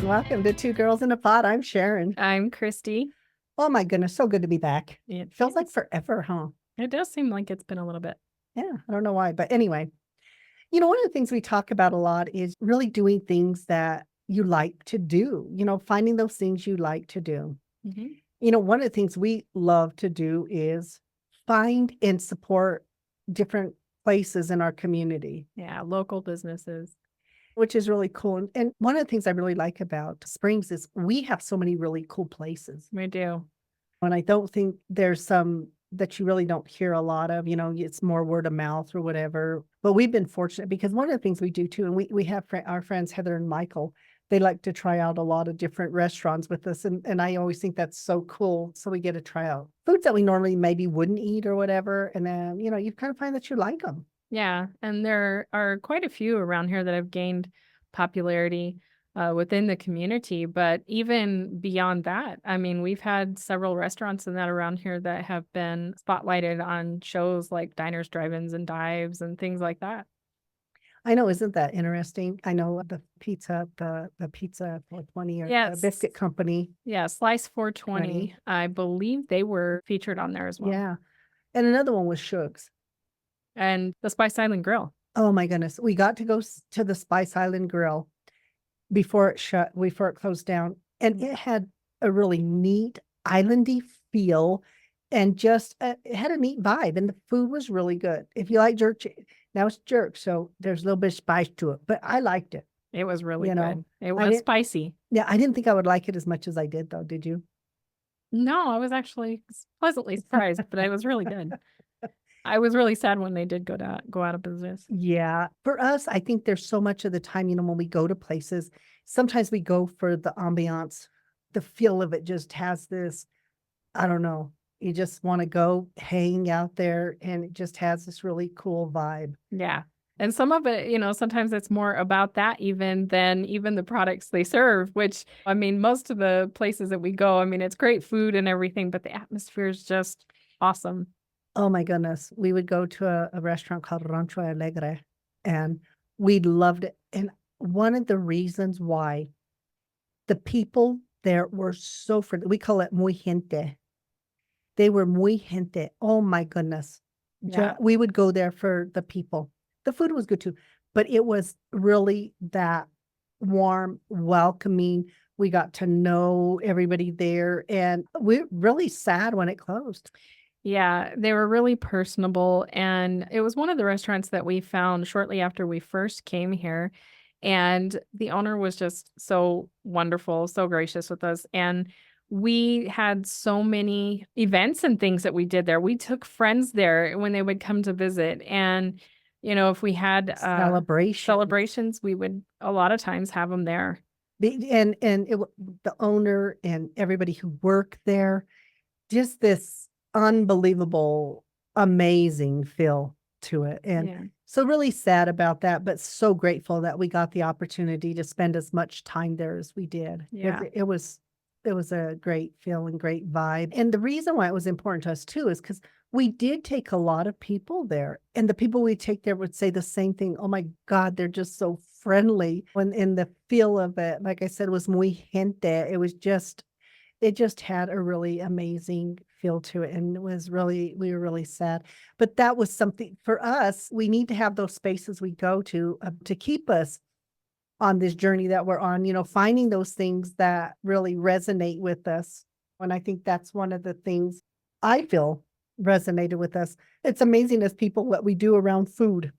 Welcome to Two Girls in a Pot. I'm Sharon. I'm Christy. Oh my goodness, so good to be back. It Feels like is. forever, huh? It does seem like it's been a little bit. Yeah, I don't know why, but anyway, one of the things we talk about a lot is really doing things that you like to do, finding those things you like to do. Mhm. One of the things we love to do is find and support different places in our community, Yeah, local businesses. which is really cool. And one of the things I really like about Springs is we have so many really cool places. We do. And I don't think there's some that you really don't hear a lot of, it's more word of mouth or whatever. But we've been fortunate because one of the things we do too, and we have our friends Heather and Michael, they like to try out a lot of different restaurants with us. And I always think that's so cool. So we get to try out foods that we normally maybe wouldn't eat or whatever. And then, you kind of find that you like them. Yeah, and there are quite a few around here that have gained popularity within the community. But even beyond that, I mean, we've had several restaurants and that around here that have been spotlighted on shows like Diners, Drive-ins, and Dives and things like that. I know, isn't that interesting? I know the pizza 420 or the Yes. biscuit company. Yeah, Slice Right. 420. I believe they were featured on there as well. Yeah. And another one was Shug's. And the Spice Island Grill. Oh my goodness. We got to go to the Spice Island Grill before it closed down. And it had a really neat islandy feel and just it had a neat vibe. And the food was really good. If you like jerk, now it's jerk. So there's a little bit of spice to it, but I liked it. It was really You know, good. It I was didn't, spicy. yeah, I didn't think I would like it as much as I did though. Did you? No, I was actually pleasantly surprised, but it was really good. I was really sad when they did go out of business. Yeah. For us, I think there's so much of the time, when we go to places, sometimes we go for the ambiance. The feel of it just has this, I don't know, you just want to go hang out there and it just has this really cool vibe. Yeah. And some of it, sometimes it's more about that even than even the products they serve, which I mean, most of the places that we go, I mean, it's great food and everything, but the atmosphere is just awesome. Oh my goodness. We would go to a restaurant called Rancho Alegre and we loved it. And one of the reasons why the people there were so friendly, we call it muy gente. They were muy gente. Oh my goodness. Yeah. We would go there for the people. The food was good too, but it was really that warm, welcoming. We got to know everybody there and we're really sad when it closed. Yeah, they were really personable, and it was one of the restaurants that we found shortly after we first came here, and the owner was just so wonderful, so gracious with us, and we had so many events and things that we did there. We took friends there when they would come to visit, and, if we had, Celebration. celebrations, we would a lot of times have them there. And the owner and everybody who worked there, just this unbelievable, amazing feel to it. And Yeah. so really sad about that, but so grateful that we got the opportunity to spend as much time there as we did. Yeah. It was a great feel and great vibe. And the reason why it was important to us too is because we did take a lot of people there. And the people we take there would say the same thing. Oh my God, they're just so friendly. When in the feel of it, like I said, was muy gente. It just had a really amazing feel to it. And we were really sad. But that was something for us, we need to have those spaces we go to keep us on this journey that we're on, finding those things that really resonate with us. And I think that's one of the things I feel resonated with us. It's amazing as people what we do around food.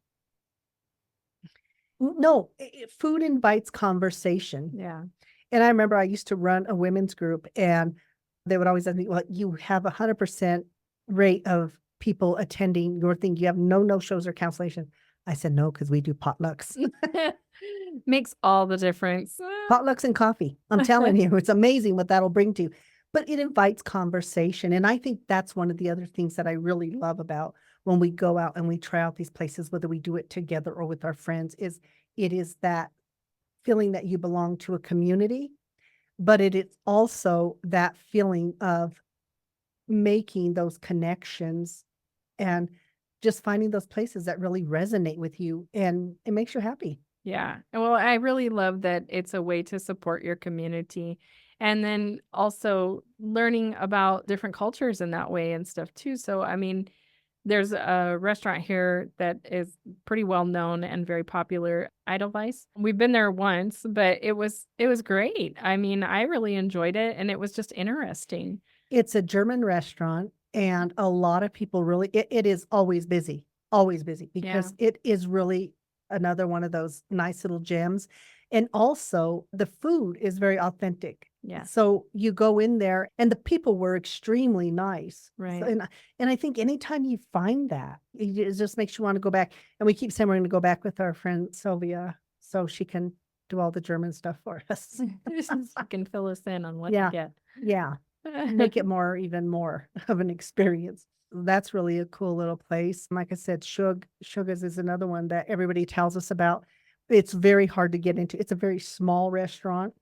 No, food invites conversation. Yeah. And I remember I used to run a women's group and they would always ask me, well, you have 100% rate of people attending your thing. You have no shows or cancellation. I said, no, because we do potlucks. Makes all the difference. Potlucks and coffee. I'm telling you, it's amazing what that'll bring to you. But it invites conversation. And I think that's one of the other things that I really love about when we go out and we try out these places, whether we do it together or with our friends, is it is that feeling that you belong to a community, but it is also that feeling of making those connections and just finding those places that really resonate with you and it makes you happy. Yeah. Well, I really love that it's a way to support your community. And then also learning about different cultures in that way and stuff too. So, I mean, there's a restaurant here that is pretty well known and very popular, Edelweiss. We've been there once, but it was great. I mean, I really enjoyed it and it was just interesting. It's a German restaurant, and a lot of people really it is always busy Yeah. because it is really another one of those nice little gems. And also, the food is very authentic. Yeah. So you go in there, and the people were extremely nice. So, Right. and I think anytime you find that, it just makes you want to go back. And we keep saying we're going to go back with our friend Sylvia so she can do all the German stuff for us. You can fill us in on what to Yeah, get. yeah. Make it even more of an experience. That's really a cool little place. Like I said, Sugar's is another one that everybody tells us about. It's very hard to get into. It's a very small restaurant,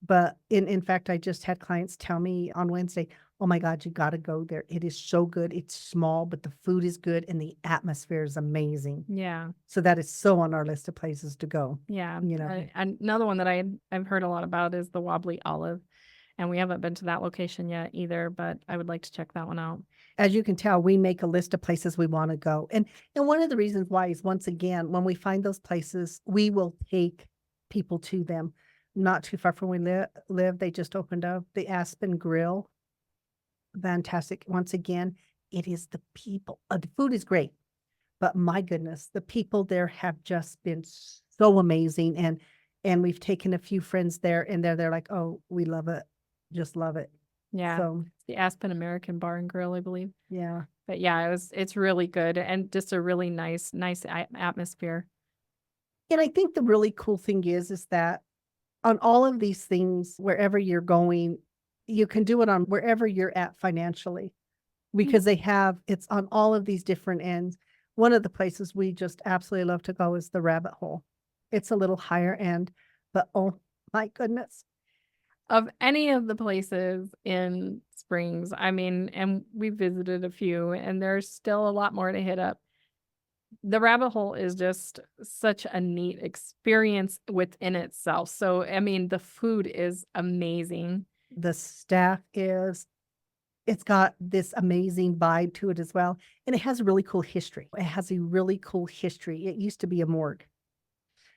but in fact, I just had clients tell me on Wednesday, "Oh my God, you gotta go there. It is so good. It's small, but the food is good and the atmosphere is amazing." Yeah. So that is so on our list of places to go, Yeah. you know. Another one that I've heard a lot about is the Wobbly Olive. And we haven't been to that location yet either, but I would like to check that one out. As you can tell, we make a list of places we wanna go, and one of the reasons why is, once again, when we find those places, we will take people to them. Not too far from where we live, they just opened up the Aspen Grill. Fantastic. Once again, it is the people. The food is great, but my goodness, the people there have just been so amazing, and we've taken a few friends there, and they're like, "Oh, we love it. Just love it." Yeah. So, It's the Aspen American Bar and Grill, I believe. yeah. But yeah, it's really good and just a really nice atmosphere. And I think the really cool thing is that on all of these things, wherever you're going, you can do it on wherever you're at financially because it's on all of these different ends. One of the places we just absolutely love to go is the Rabbit Hole. It's a little higher end, but oh my goodness. Of any of the places in Springs, I mean, and we visited a few and there's still a lot more to hit up. The Rabbit Hole is just such a neat experience within itself. So, I mean, the food is amazing. The staff it's got this amazing vibe to it as well. And it has a really cool history. It has a really cool history. It used to be a morgue.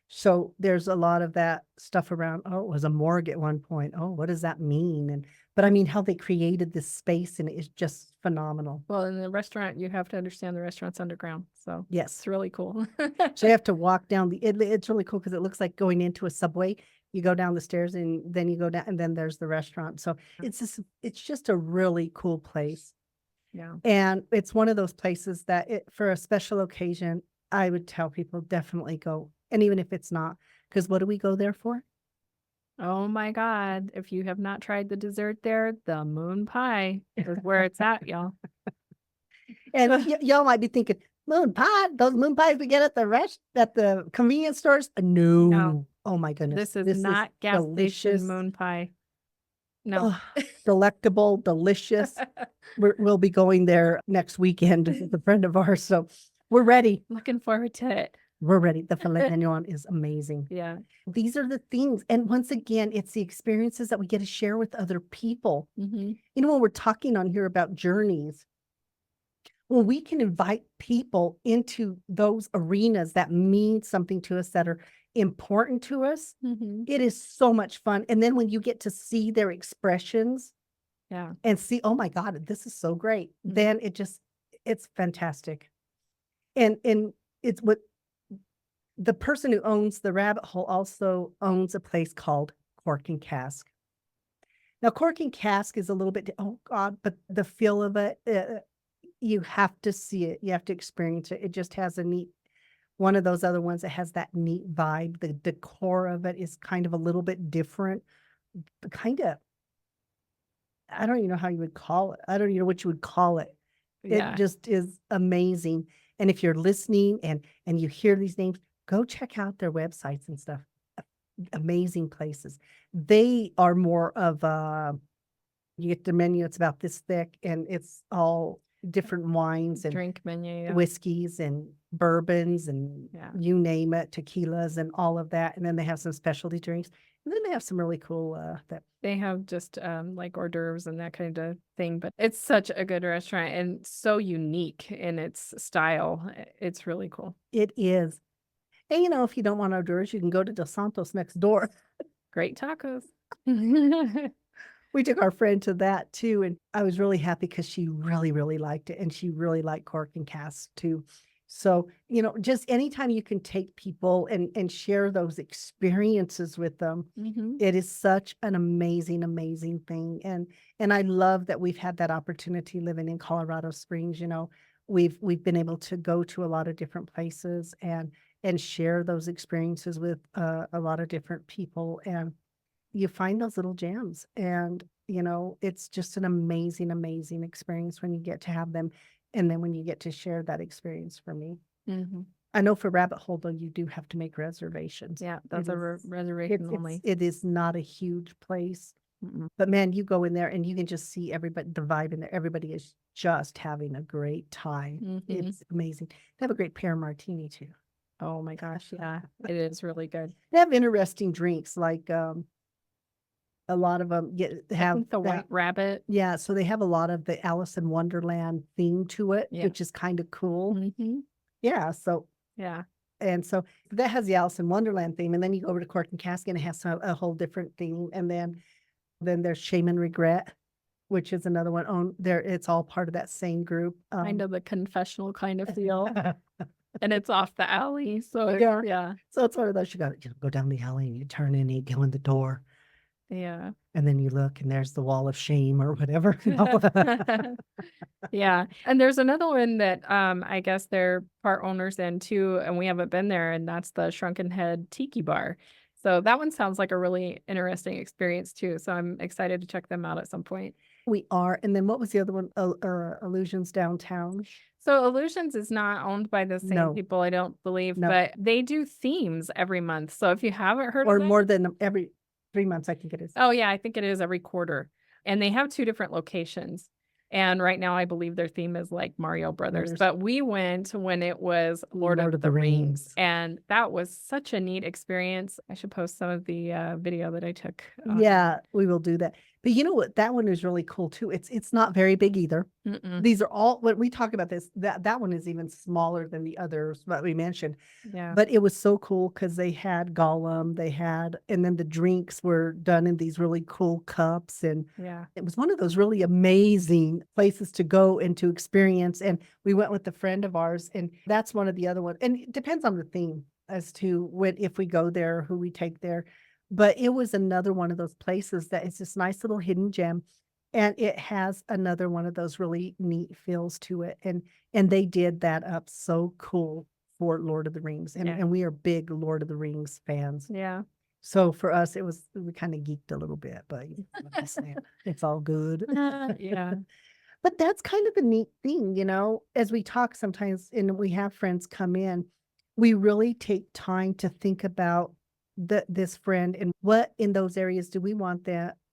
So there's a lot of that stuff around, "Oh, it was a morgue at one point. Oh, what does that mean?" But I mean, how they created this space and it's just phenomenal. Well, in the restaurant, you have to understand the restaurant's underground. So Yes. it's really cool. So you have to walk down it's really cool because it looks like going into a subway. You go down the stairs and then you go down and then there's the restaurant. So it's just a really cool place. Yeah. And it's one of those places that for a special occasion, I would tell people definitely go. And even if it's not, because what do we go there for? Oh my God. If you have not tried the dessert there, the moon pie is where it's at, y'all. And y'all might be thinking, moon pie, those moon pies we get at the convenience stores? No, No. Oh my goodness. this is not gas delicious. station moon pie. No. Oh, delectable, delicious. We'll be going there next weekend with a friend of ours. So we're ready. Looking forward to it. We're ready. The filet mignon is amazing. Yeah. These are the things. And once again, it's the experiences that we get to share with other people. Mm-hmm. You know, when we're talking on here about journeys, when we can invite people into those arenas that mean something to us, that are important to us, Mm-hmm. it is so much fun. And then when you get to see their expressions Yeah. and see, oh my God, this is so great, Mhm. then it's fantastic. And it's what the person who owns the Rabbit Hole also owns a place called Cork and Cask. Now, Cork and Cask is a little bit, oh God, but the feel of it, you have to see it. You have to experience it. It just has one of those other ones that has that neat vibe. The decor of it is kind of a little bit different. Kind of, I don't even know how you would call it. I don't even know what you would call it. Yeah. It just is amazing. And if you're listening and you hear these names, go check out their websites and stuff. Amazing places. They are more of you get the menu, it's about this thick and it's all different wines and Drink menu. Yeah. whiskeys and bourbons and Yeah. you name it, tequilas and all of that. And then they have some specialty drinks. And then they have some really cool that They have just like hors d'oeuvres and that kind of thing, but it's such a good restaurant and so unique in its style. It's really cool. it is. And if you don't want hors d'oeuvres, you can go to Dos Santos next door. Great tacos. We took our friend to that too, and I was really happy because she really, really liked it, and she really liked Cork and Cast too. So, just anytime you can take people and share those experiences with them, Mhm. it is such an amazing, amazing thing. And I love that we've had that opportunity living in Colorado Springs. We've been able to go to a lot of different places and share those experiences with a lot of different people. And you find those little gems and it's just an amazing, amazing experience when you get to have them. And then when you get to share that experience for me. Mhm. I know for Rabbit Hole though, you do have to make reservations. Yeah, that's It a is- reservation only. it is not a huge place, Mm-mm. but man, you go in there and you can just see everybody, the vibe in there. Everybody is just having a great time. Mhm. It's amazing. They have a great pear martini too. Oh my gosh, yeah, it is really good. They have interesting drinks like a lot of them I have think the that. White Rabbit. Yeah, so they have a lot of the Alice in Wonderland theme to it, Yeah. which is kind of cool. Mhm. Yeah, so Yeah. so that has the Alice in Wonderland theme, and then you go over to Cork and Casket and it has a whole different theme, and then there's Shame and Regret, which is another one on there. It's all part of that same group. Kind of the confessional kind of feel, and it's off the alley, so Yeah. yeah. So it's one of those you got to go down the alley and you turn in, you go in the door, Yeah. and then you look and there's the wall of shame or whatever. Yeah, and there's another one that, I guess they're part owners in too, and we haven't been there, and that's the Shrunken Head Tiki Bar. So that one sounds like a really interesting experience too, so I'm excited to check them out at some point. We are. And then what was the other one? Illusions Downtown. So Illusions is not owned by the same No. people, I don't believe, No. but they do themes every month. So if you haven't heard Or of them, more than every 3 months, I think it is. oh yeah, I think it is every quarter. And they have 2 different locations. And right now I believe their theme is like Mario Brothers. Brothers. But we went when it was Lord of the Rings. And that was such a neat experience. I should post some of the video that I took. Yeah, we will do that. But you know what? That one is really cool too. It's not very big either. Mm-mm. These are all when we talk about this, that one is even smaller than the others that we mentioned. Yeah. But it was so cool because they had Gollum, and then the drinks were done in these really cool cups. And Yeah. it was one of those really amazing places to go and to experience. And we went with a friend of ours, and that's one of the other ones. And it depends on the theme as to if we go there, who we take there. But it was another one of those places that is this nice little hidden gem. And it has another one of those really neat feels to it. And they did that up so cool for Lord of the Rings. And, Yeah. and we are big Lord of the Rings fans. Yeah. So for us, we kind of geeked a little bit, but it's all good. Yeah. But that's kind of a neat thing, as we talk sometimes and we have friends come in, we really take time to think about this friend and what in those areas do we want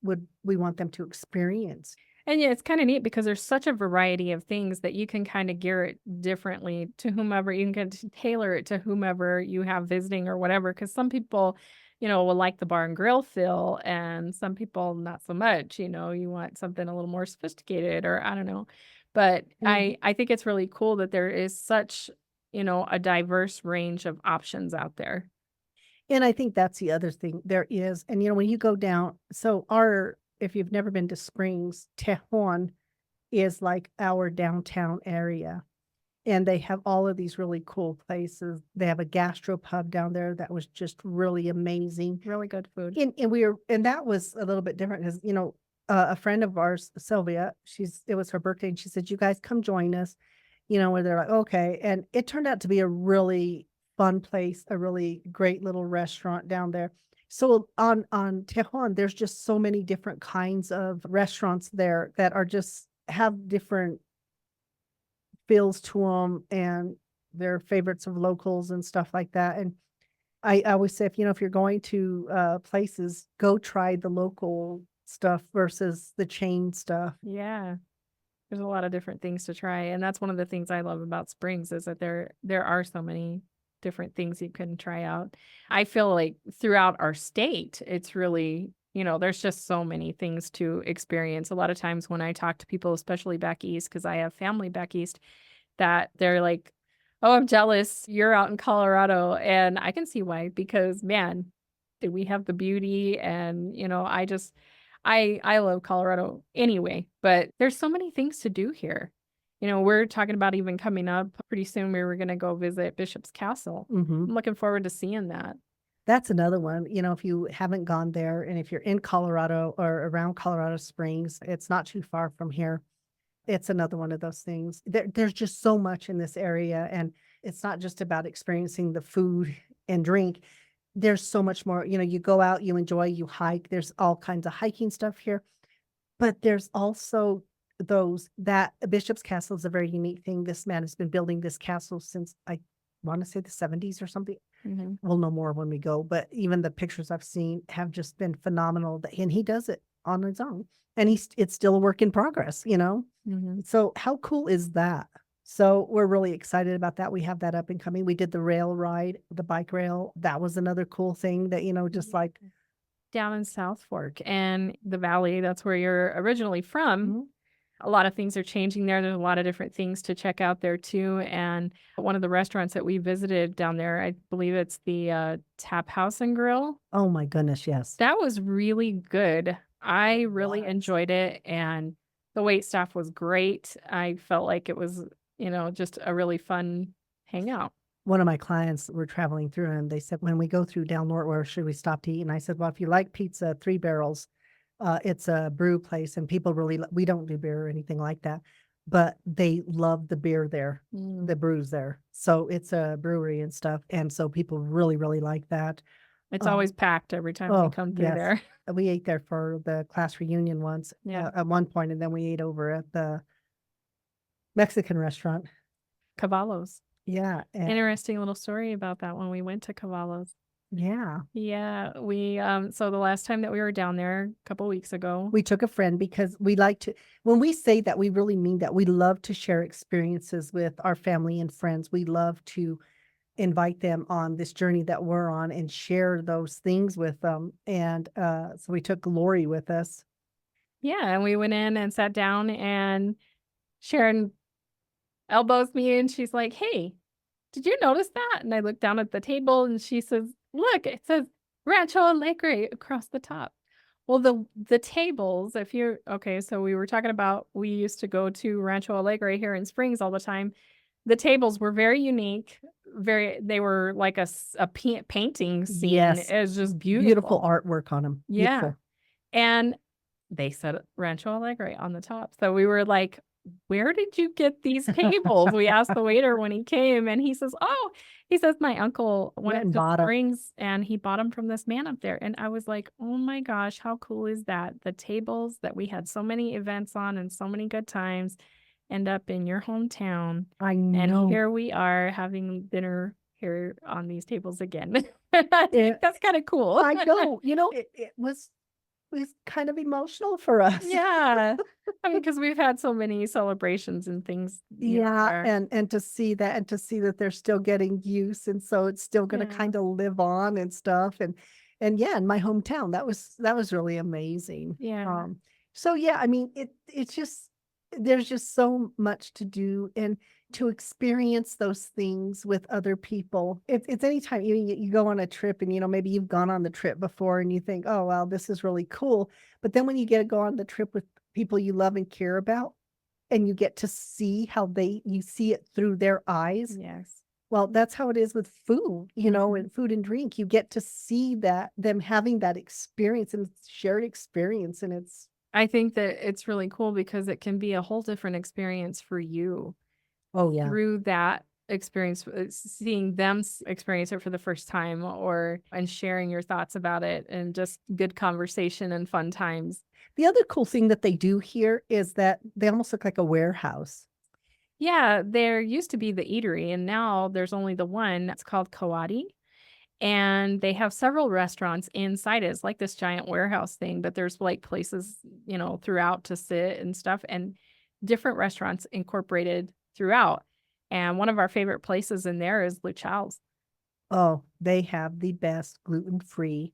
would we want them to experience. And yeah, it's kind of neat because there's such a variety of things that you can kind of gear it differently to whomever. You can tailor it to whomever you have visiting or whatever. Because some people, will like the bar and grill feel, and some people not so much. You want something a little more sophisticated, or I don't know. But I think it's really cool that there is such, a diverse range of options out there. And I think that's the other thing there is. And, when you go down, so if you've never been to Springs, Tejon is like our downtown area. And they have all of these really cool places. They have a gastropub down there that was just really amazing. Really good food. And that was a little bit different because, a friend of ours, Sylvia, it was her birthday and she said, you guys come join us, where they're like, okay. And it turned out to be a really fun place, a really great little restaurant down there. So on Tejon, there's just so many different kinds of restaurants there that are just have different feels to them and they're favorites of locals and stuff like that. And I always say, if you're going to places, go try the local stuff versus the chain stuff. Yeah. There's a lot of different things to try, and that's one of the things I love about Springs is that there are so many different things you can try out. I feel like throughout our state, it's really, there's just so many things to experience. A lot of times when I talk to people, especially back east, because I have family back east, that they're like, "Oh, I'm jealous. You're out in Colorado." And I can see why, because man, do we have the beauty and, I love Colorado anyway, but there's so many things to do here. We're talking about even coming up pretty soon. We were going to go visit Bishop's Castle. Hmm. I'm looking forward to seeing that. That's another one. If you haven't gone there and if you're in Colorado or around Colorado Springs, it's not too far from here. It's another one of those things. There's just so much in this area, and it's not just about experiencing the food and drink. There's so much more. You go out, you enjoy, you hike. There's all kinds of hiking stuff here, but there's also those that Bishop's Castle is a very unique thing. This man has been building this castle since I want to say the 70s or something. Hmm. We'll know more when we go, but even the pictures I've seen have just been phenomenal. And he does it on his own, and it's still a work in progress. Hmm. So how cool is that? So we're really excited about that. We have that up and coming. We did the rail ride, the bike rail. That was another cool thing that, just like, Down in South Fork and the Valley, that's where you're originally from. Mhm. A lot of things are changing there. There's a lot of different things to check out there too. And one of the restaurants that we visited down there, I believe it's the Tap House and Grill. Oh my goodness, yes. That was really good. I really Was. enjoyed it, and the wait staff was great. I felt like it was, just a really fun hangout. One of my clients were traveling through and they said, when we go through Del Norte, where should we stop to eat? And I said, well, if you like pizza, Three Barrels, it's a brew place and people really, we don't do beer or anything like that, but they love the beer there, the brews there. So it's a brewery and stuff. And so people really, really like that. It's Um, always packed every time we oh, come through yes. there. We ate there for the class reunion once Yeah. at one point, and then we ate over at the Mexican restaurant. Cavallos. Yeah. And Interesting little story about that when we went to Cavallos. yeah. Yeah, so the last time that we were down there a couple weeks ago. We took a friend because we like to, when we say that, we really mean that. We love to share experiences with our family and friends. We love to invite them on this journey that we're on and share those things with them. And so we took Lori with us. Yeah, and we went in and sat down, and Sharon elbows me and she's like, "Hey, did you notice that?" And I look down at the table and she says, "Look, it says Rancho Alegre across the top." Well, the tables, if you're okay, so we were talking about we used to go to Rancho Alegre here in Springs all the time. The tables were very unique. They were like a painting scene. Yes. It was just Beautiful beautiful. artwork on them. Yeah. Beautiful. And they said Rancho Alegre on the top. So we were like, "Where did you get these tables?" We asked the waiter when he came, and he says, my uncle Went went and to bought 'em. Springs and he bought them from this man up there. And I was like, "Oh my gosh, how cool is that? The tables that we had so many events on and so many good times end up in your hometown. I And know. here we are having dinner here on these tables again." I think that's kind of cool. I know. It was kind of emotional for us. Yeah. I mean, because we've had so many celebrations and things. Yeah, where- and to see that, and to see that they're still getting use, and so it's still gonna Yeah. kinda live on and stuff, and yeah, in my hometown, that was really amazing. Yeah. So yeah, I mean, it's just, there's just so much to do and to experience those things with other people. It's anytime you go on a trip and, maybe you've gone on the trip before and you think, "Oh, wow, this is really cool." But then when you get to go on the trip with people you love and care about, and you get to see how you see it through their eyes. Yes. Well, that's how it is with food, Mhm. and food and drink. You get to see that, them having that experience and shared experience. And it's, I think that it's really cool because it can be a whole different experience for you oh yeah. through that experience, seeing them experience it for the first time and sharing your thoughts about it and just good conversation and fun times. The other cool thing that they do here is that they almost look like a warehouse. Yeah, there used to be the eatery and now there's only the one. It's called Coati. And they have several restaurants inside it. It's like this giant warehouse thing, but there's like places, throughout to sit and stuff. And different restaurants incorporated throughout. And one of our favorite places in there is Luchal's. Oh, they have the best gluten-free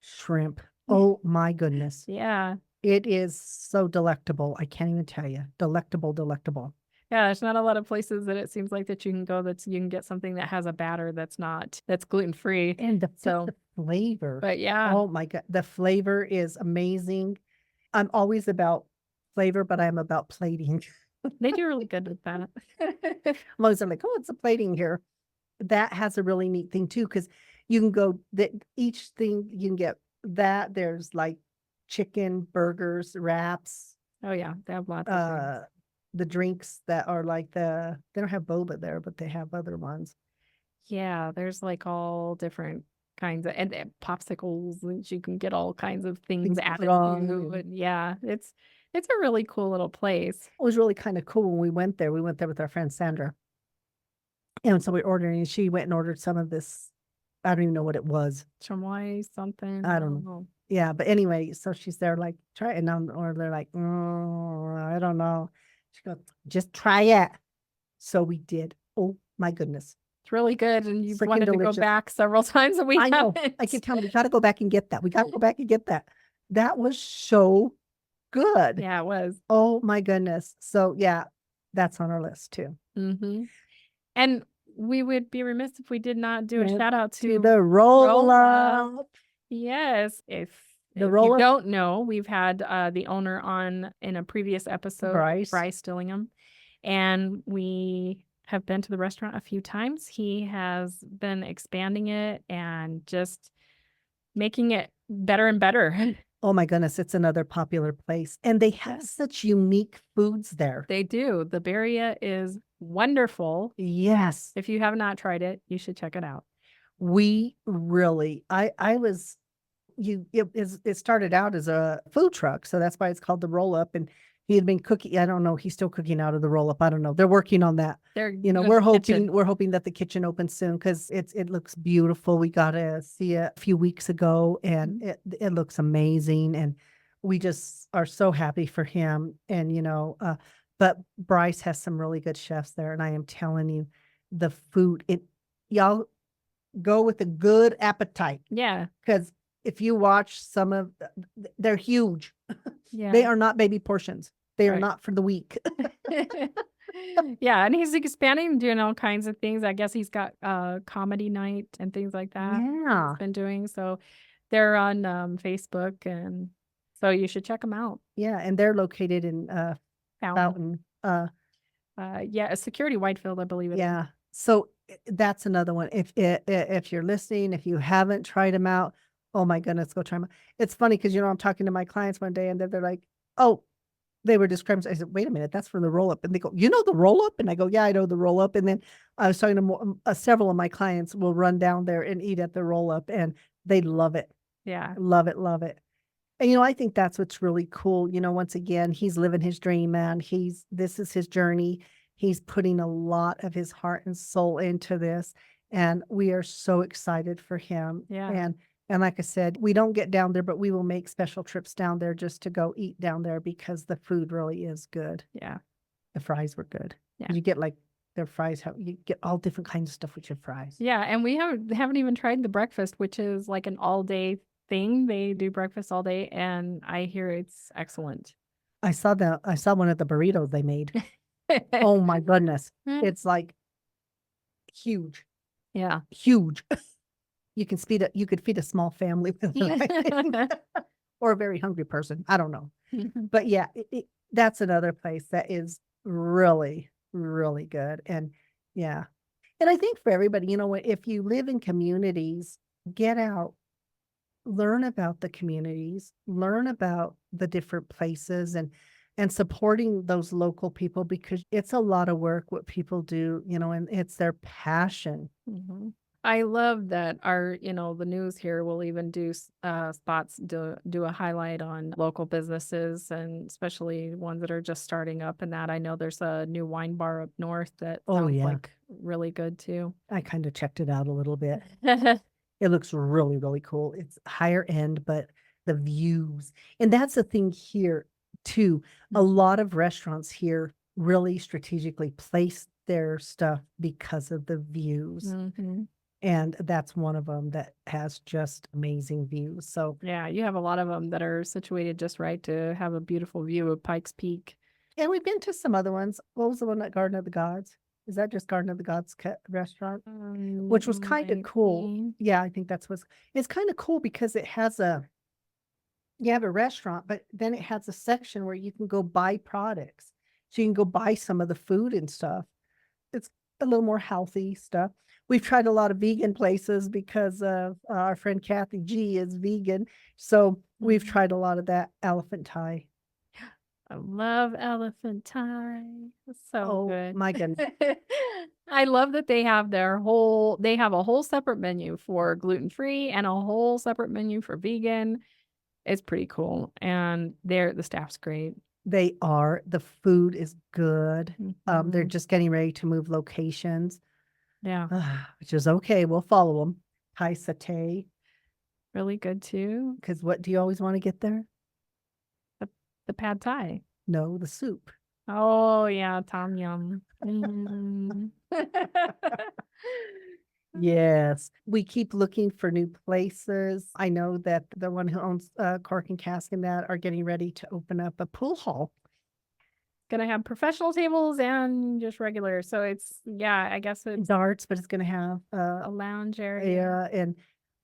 shrimp. Oh my goodness. Yeah. It is so delectable. I can't even tell you. Delectable, delectable. Yeah, there's not a lot of places that it seems like that you can go you can get something that has a batter that's gluten-free. And So, the flavor. but yeah, Oh my God. The flavor is amazing. I'm always about flavor, but I'm about plating. they do really good with that. I'm always like, oh, it's a plating here. That has a really neat thing too, because you can go that each thing you can get that there's like chicken, burgers, wraps, Oh yeah, they have lots of things. the drinks that are like they don't have boba there, but they have other ones. Yeah, there's like all different kinds of and popsicles, and you can get all kinds of things Things to added put on. to, and yeah, it's a really cool little place. It was really kind of cool when we went there. We went there with our friend Sandra. And so we ordered, and she went and ordered some of this. I don't even know what it was. Chamoy something. I don't know. Yeah, but anyway, so she's there like, try it. And or they're like, I don't know. She goes, just try it. So we did. Oh my goodness. It's really good, and you've Freaking wanted to go delicious. back several times, and we I know. haven't. I keep telling them, we got to go back and get that. We got to go back and get that. That was so good. Yeah, it was. Oh my goodness. So yeah, that's on our list too. And we would be remiss if we did not do a Yeah, shout out To to the roll Roll-Up. up. Yes, if The you roll-up. don't know, we've had the owner on in a previous episode, Bryce Stillingham, and we have been to the restaurant a few times. He has been expanding it and just making it better and better. Oh my goodness, it's another popular place. And they have such unique foods there. They do. The birria is wonderful. Yes. If you have not tried it, you should check it out. We really, I was, it started out as a food truck. So that's why it's called the roll up. And he had been cooking. I don't know. He's still cooking out of the roll up. I don't know. They're working on that. We're hoping that the kitchen opens soon because it looks beautiful. We got to see it a few weeks ago and it looks amazing. And we just are so happy for him. And, but Bryce has some really good chefs there. And I am telling you, the food, y'all go with a good appetite. Yeah. Because if you watch they're huge. Yeah. They are not baby portions. They are Right. not for the weak. Yeah, and he's expanding and doing all kinds of things. I guess he's got comedy night and things like that. Yeah. He's been doing. So they're on Facebook, and so you should check them out. Yeah, and they're located in Fountain. Fountain. Yeah, a Security Whitefield, I believe it is. Yeah. So that's another one. If you're listening, if you haven't tried them out, oh my goodness, go try them out. It's funny because I'm talking to my clients one day and they're like, oh, they were describing. I said, wait a minute, that's from the roll up. And they go, you know the roll up? And I go, yeah, I know the roll up. And then I was talking to several of my clients will run down there and eat at the roll up and they love it. Yeah. Love it, love it. And I think that's what's really cool. Once again, he's living his dream, man. This is his journey. He's putting a lot of his heart and soul into this. And we are so excited for him. Yeah. And like I said, we don't get down there, but we will make special trips down there just to go eat down there because the food really is good. Yeah. The fries were good. Yeah. You get like their fries, you get all different kinds of stuff with your fries. Yeah. And we haven't even tried the breakfast, which is like an all day thing. They do breakfast all day, and I hear it's excellent. I saw one of the burritos they made. Oh my goodness. It's like huge. Yeah. Huge. You could feed a small family with it, or a very hungry person. I don't know. But yeah, that's another place that is really, really good. And yeah. And I think for everybody, if you live in communities, get out, learn about the communities, learn about the different places and supporting those local people because it's a lot of work what people do, and it's their passion. I love that the news here will even do spots, do a highlight on local businesses, and especially ones that are just starting up. And that I know there's a new wine bar up north that sounds like really good too. I kind of checked it out a little bit. It looks really, really cool. It's higher end, but the views, and that's the thing here. too. A Mhm. lot of restaurants here really strategically place their stuff because of the views. Mhm. And that's one of them that has just amazing views. So, Yeah, you have a lot of them that are situated just right to have a beautiful view of Pikes Peak. and we've been to some other ones. What was the one at Garden of the Gods? Is that just Garden of the Gods restaurant? Which was kind of Might cool. be. Yeah, I think that's what's it's kind of cool because it has you have a restaurant, but then it has a section where you can go buy products. So you can go buy some of the food and stuff. It's a little more healthy stuff. We've tried a lot of vegan places because of our friend Kathy G is vegan. So we've Mhm. tried a lot of that elephant Thai. I love elephant Thai. It's so Oh good. my goodness. I love that they have a whole separate menu for gluten-free and a whole separate menu for vegan. It's pretty cool, and the staff's great. They are. The food is good. They're Mhm. just getting ready to move locations, Yeah, which is okay. We'll follow them. Thai satay. really good too. Because what do you always want to get there? The the pad thai. No, the soup. Oh, yeah, tom yum. Mm. Yes, we keep looking for new places. I know that the one who owns Cork and Cask and that are getting ready to open up a pool hall. Gonna have professional tables and just regular, so it's yeah, I guess it's Darts, but it's going to have a lounge area. yeah, and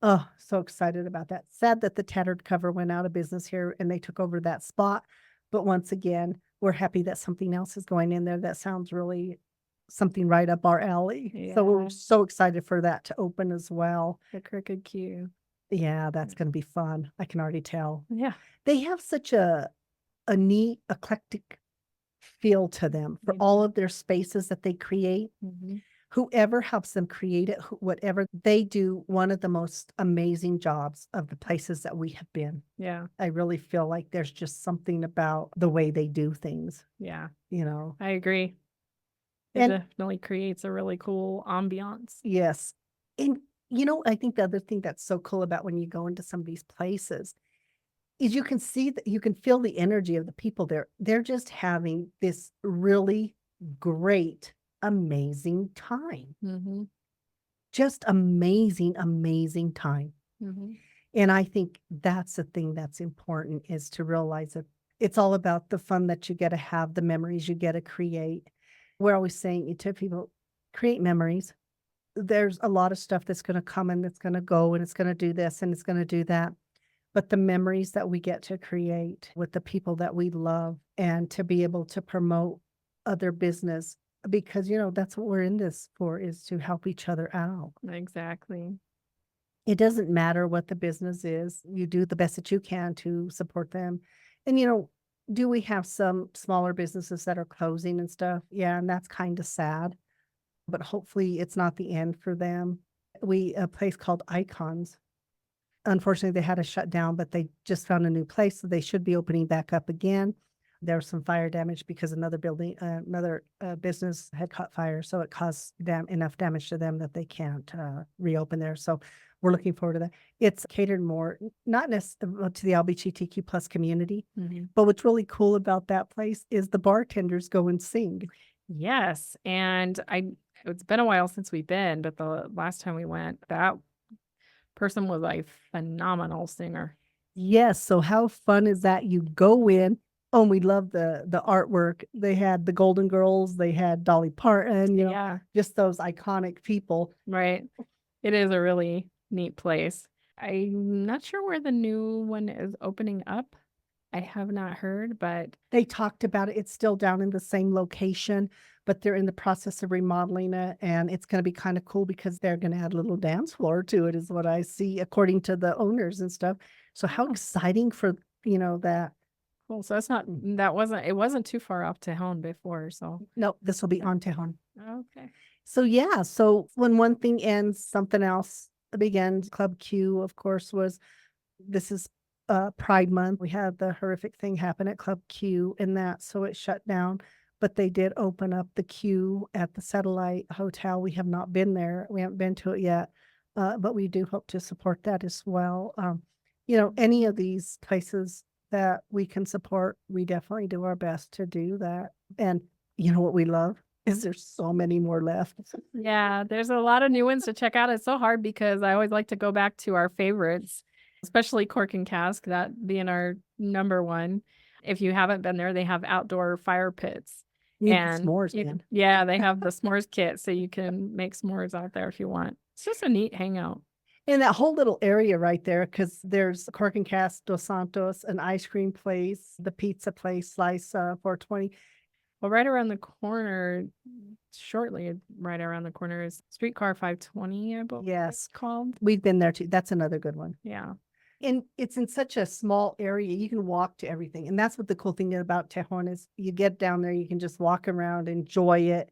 oh, so excited about that. Sad that the Tattered Cover went out of business here and they took over that spot. But once again, we're happy that something else is going in there that sounds really something right up our alley. So we're Yeah, so excited for that to open as well. the Crooked Q. Yeah, that's going to be fun. I can already tell. Yeah. They have such a neat eclectic feel to them for They all do. of their spaces that they create. Mhm. Whoever helps them create it, whatever they do, one of the most amazing jobs of the places that we have been. Yeah, I really feel like there's just something about the way they do things, yeah, you know. I agree. It And definitely creates a really cool ambiance. yes, and I think the other thing that's so cool about when you go into some of these places is you can see that you can feel the energy of the people there. They're just having this really great, amazing time. Mhm. Just amazing, amazing time. Mhm. And I think that's the thing that's important is to realize that it's all about the fun that you get to have, the memories you get to create. We're always saying to people, create memories. There's a lot of stuff that's going to come and it's going to go and it's going to do this and it's going to do that. But the memories that we get to create with the people that we love and to be able to promote other business because that's what we're in this for is to help each other out. Exactly. It doesn't matter what the business is. You do the best that you can to support them. And, do we have some smaller businesses that are closing and stuff? Yeah, and that's kind of sad, but hopefully it's not the end for them. A place called Icons. Unfortunately, they had to shut down, but they just found a new place, so they should be opening back up again. There was some fire damage because another building, another business had caught fire, so it caused them enough damage to them that they can't reopen there. So we're looking forward to that. It's catered more, not necessarily to the LGBTQ plus community, Mhm. but what's really cool about that place is the bartenders go and sing. Yes, and it's been a while since we've been, but the last time we went, that person was a phenomenal singer. Yes, so how fun is that? You go in, oh, and we love the artwork. They had the Golden Girls, they had Dolly Parton, Yeah, just those iconic people. right. It is a really neat place. I'm not sure where the new one is opening up. I have not heard, but They talked about it. It's still down in the same location, but they're in the process of remodeling it, and it's gonna be kinda cool because they're gonna add a little dance floor to it is what I see according to the owners and stuff. So how oh, exciting for, that. cool. So that's not that wasn't it wasn't too far off Tejon before, so No, this will be on Tejon. okay. So yeah, so when one thing ends, something else begins. Club Q, of course, this is Pride Month. We had the horrific thing happen at Club Q and that, so it shut down. But they did open up the Q at the Satellite Hotel. We have not been there. We haven't been to it yet. But we do hope to support that as well. Any of these places that we can support, we definitely do our best to do that. And you know what we love is there's so many more left. Yeah, there's a lot of new ones to check out. It's so hard because I always like to go back to our favorites, especially Cork and Cask, that being our number one. If you haven't been there, they have outdoor fire pits. You need And s'mores, you man. can, yeah, they have the s'mores kit so you can make s'mores out there if you want. It's just a neat hangout. In that whole little area right there, because there's Cork and Cast, Dos Santos, an ice cream place, the pizza place, Slice 420. Well, right around the corner, shortly right around the corner is Streetcar 520, I believe Yes. it's called. We've been there too. That's another good one. Yeah. And it's in such a small area, you can walk to everything. And that's what the cool thing about Tejon is. You get down there, you can just walk around, enjoy it.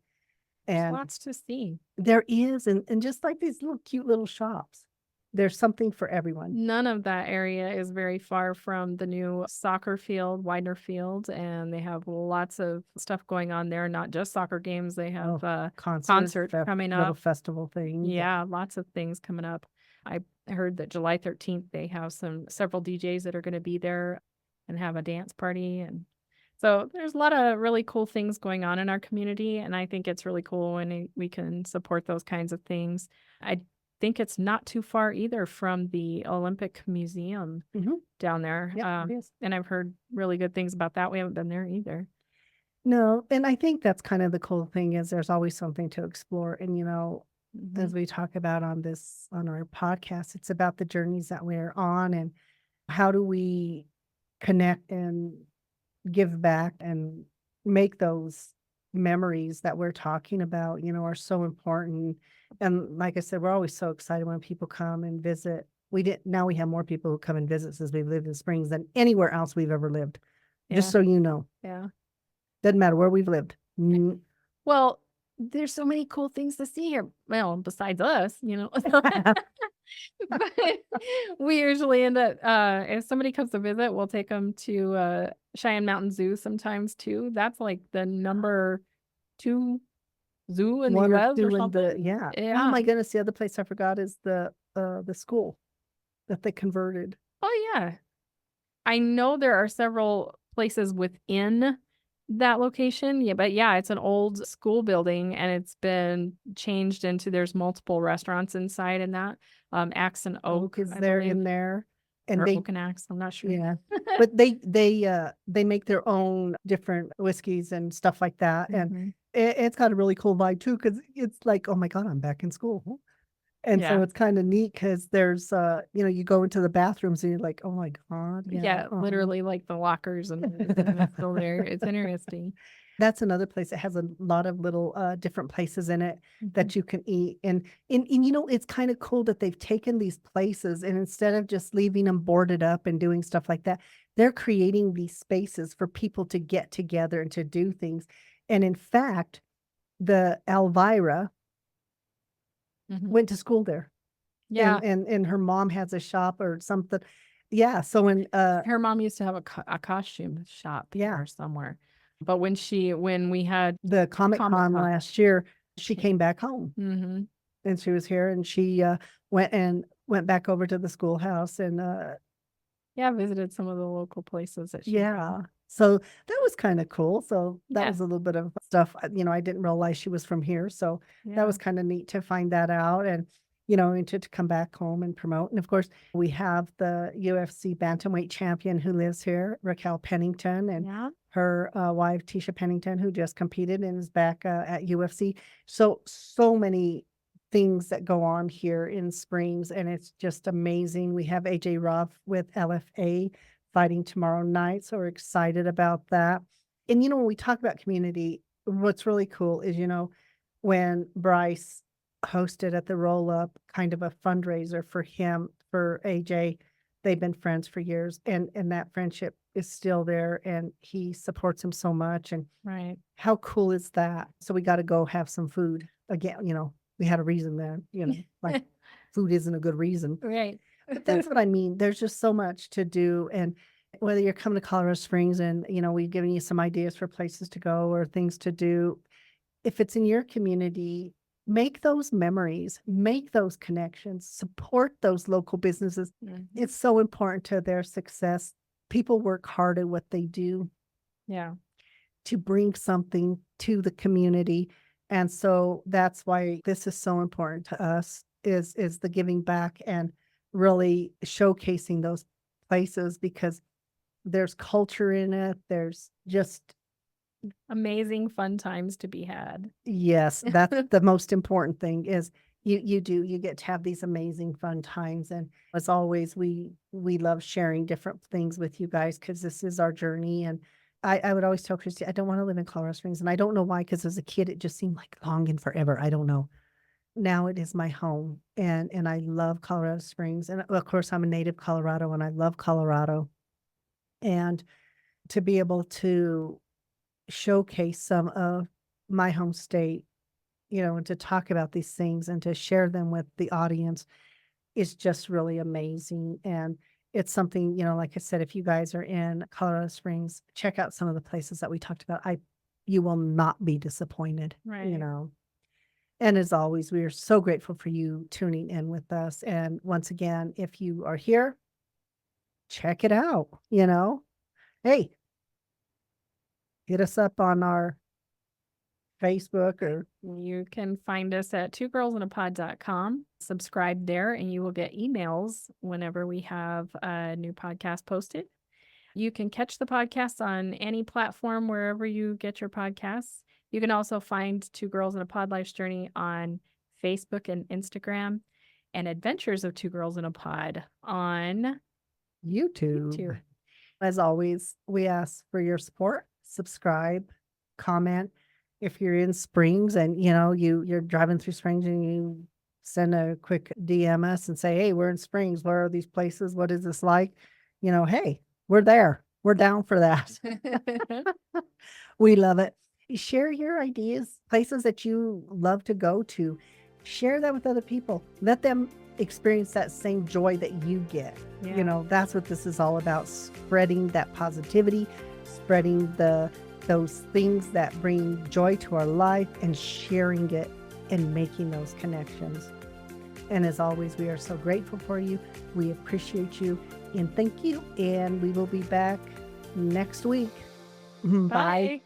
There's And lots to see. there is, and just like these little cute little shops, there's something for everyone. None of that area is very far from the new soccer field, Widener Field, and they have lots of stuff going on there. Not just soccer games; they have concert coming little up. festival things. Yeah, lots of things coming up. I heard that July 13th they have several DJs that are going to be there and have a dance party, and so there's a lot of really cool things going on in our community, and I think it's really cool when we can support those kinds of things. I think it's not too far either from the Olympic Museum down there. Yeah, it is. And I've heard really good things about that. We haven't been there either. No, and I think that's kind of the cool thing is there's always something to explore. And, you know, as we talk about on our podcast, it's about the journeys that we're on and how do we connect and give back and make those memories that we're talking about, you know, are so important. And like I said, we're always so excited when people come and visit. Now we have more people who come and visit since we've lived in Springs than anywhere else we've ever lived. Just so you know. Yeah. Doesn't matter where we've lived. Well, there's so many cool things to see here. Well, besides us, you know. But we usually end up, if somebody comes to visit, we'll take them to Cheyenne Mountain Zoo sometimes too. That's like the number 2 zoo in the One or US two or in something. yeah. Oh Yeah. my goodness, the other place I forgot is the school that they converted. Oh yeah. I know there are several places within that location. Yeah, but yeah, it's an old school building and it's been changed into there's multiple restaurants inside in that. Axe and Oak is I there believe, in there. And or they Oak and Axe, I'm not sure. yeah. But they make their own different whiskeys and stuff like that. And Mhm. it's got a really cool vibe too, because it's like, oh my God, I'm back in school. And so Yeah. it's kind of neat because there's you know, you go into the bathrooms and you're like, oh my God. Yeah, literally like the lockers and it's still there. It's interesting. That's another place that has a lot of little different places in it that you can eat. And you know, it's kind of cool that they've taken these places and instead of just leaving them boarded up and doing stuff like that, they're creating these spaces for people to get together and to do things. And in fact, the Elvira went to school there. Yeah. And her mom has a shop or something. Yeah. So when Her mom used to have a costume shop here somewhere. But when we had the Comic-Con last year, she came back home. Mm-hmm. And she was here and she went back over to the schoolhouse and visited some of the local places that she so that was kind of cool. So that Yeah. was a little bit of stuff, you know, I didn't realize she was from here. So that was kind of neat to find that out and, you know, and to come back home and promote. And of course, we have the UFC bantamweight champion who lives here, Raquel Pennington, and her wife, Tisha Pennington, who just competed and is back at UFC. So many things that go on here in Springs, and it's just amazing. We have AJ Ruff with LFA fighting tomorrow night, so we're excited about that. And, you know, when we talk about community, what's really cool is, you know, when Bryce hosted at the Roll Up kind of a fundraiser for him, for AJ, they've been friends for years and that friendship is still there and he supports him so much. And how cool is that? So we got to go have some food again. You know, we had a reason there, you know, like food isn't a good reason. Right. But that's what I mean. There's just so much to do. And whether you're coming to Colorado Springs and, you know, we've given you some ideas for places to go or things to do, if it's in your community, make those memories, make those connections, support those local businesses. It's so important to their success. people work hard at what they do Yeah. to bring something to the community. And so that's why this is so important to us is the giving back and really showcasing those places because there's culture in it. There's just, Amazing fun times to be had. yes, that's the most important thing is you get to have these amazing fun times. And as always, we love sharing different things with you guys because this is our journey. And I would always tell Christy, I don't want to live in Colorado Springs. And I don't know why, because as a kid, it just seemed like longing forever. I don't know. Now it is my home and I love Colorado Springs. And of course, I'm a native Colorado and I love Colorado. And to be able to showcase some of my home state, and to talk about these things and to share them with the audience is just really amazing. And it's something, like I said, if you guys are in Colorado Springs, check out some of the places that we talked about. You will not be disappointed, Right. And as always, we are so grateful for you tuning in with us. And once again, if you are here, check it out, Hey, hit us up on our Facebook or You can find us at twogirlsinapod.com. Subscribe there and you will get emails whenever we have a new podcast posted. You can catch the podcast on any platform wherever you get your podcasts. You can also find Two Girls in a Pod Life's Journey on Facebook and Instagram, and Adventures of Two Girls in a Pod on YouTube. YouTube. As always, we ask for your support. Subscribe, comment. If you're in Springs and you're driving through Springs and you send a quick DM us and say, hey, we're in Springs. Where are these places? What is this like? Hey, we're there. We're down for that. We love it. Share your ideas, places that you love to go to. Share that with other people. Let them experience that same joy that you get. Yeah. That's what this is all about, spreading that positivity, spreading those things that bring joy to our life and sharing it and making those connections. And as always, we are so grateful for you. We appreciate you and thank you. And we will be back next week. Bye.